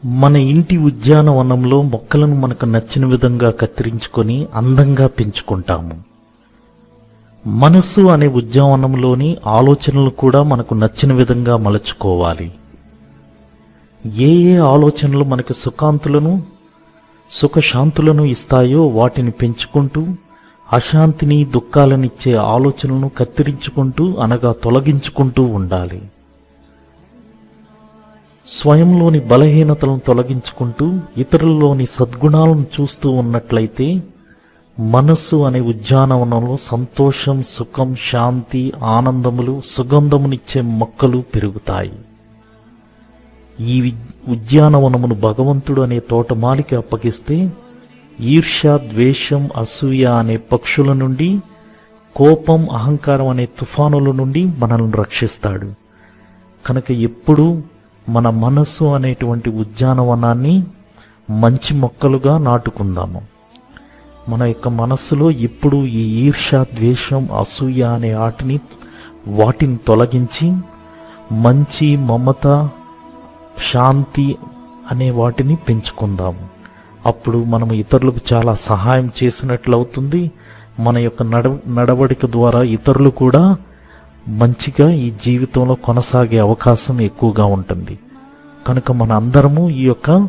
మన ఇంటి ఉద్యానవనంలో మొక్కలను మనకు నచ్చిన విధంగా కత్తిరించుకొని అందంగా పెంచుకుంటాము. మనస్సు అనే ఉద్యానవనంలోని ఆలోచనలు కూడా మనకు నచ్చిన విధంగా మలుచుకోవాలి. ఏ ఆలోచనలు మనకు సుఖశాంతులను ఇస్తాయో వాటిని పెంచుకుంటూ, అశాంతిని దుఃఖాలనిచ్చే ఆలోచనలను కత్తిరించుకుంటూ అనగా తొలగించుకుంటూ ఉండాలి. స్వయంలోని బలహీనతలను తొలగించుకుంటూ ఇతరుల్లోని సద్గుణాలను చూస్తూ ఉన్నట్లయితే మనస్సు అనే ఉద్యానవనంలో సంతోషం, సుఖం, శాంతి, ఆనందములు, సుగంధమునిచ్చే మొక్కలు పెరుగుతాయి. ఈ ఉద్యానవనమును భగవంతుడు అనే తోటమాలికి అప్పగిస్తే ఈర్ష్య, ద్వేషం, అసూయ అనే పక్షుల నుండి, కోపం, అహంకారం అనే తుఫానుల నుండి మనల్ని రక్షిస్తాడు. కనుక ఎప్పుడూ మన మనస్సు అనేటువంటి ఉద్యానవనాన్ని మంచి మొక్కలుగా నాటుకుందాము. మన యొక్క మనస్సులో ఎప్పుడు ఈ ఈర్ష్య, ద్వేషం, అసూయ అనే వాటిని తొలగించి మంచి, మమత, శాంతి అనే వాటిని పెంచుకుందాము. అప్పుడు మనం ఇతరులకు చాలా సహాయం చేసినట్లవుతుంది. మన యొక్క నడవడిక ద్వారా ఇతరులు కూడా మంచిగా ఈ జీవితంలో కొనసాగే అవకాశం ఎక్కువగా ఉంటుంది. కనుక మన అందరము ఈ యొక్క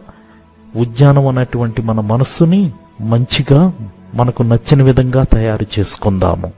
ఉద్యానం అనేటువంటి మన మనస్సుని మంచిగా మనకు నచ్చిన విధంగా తయారు చేసుకుందాము.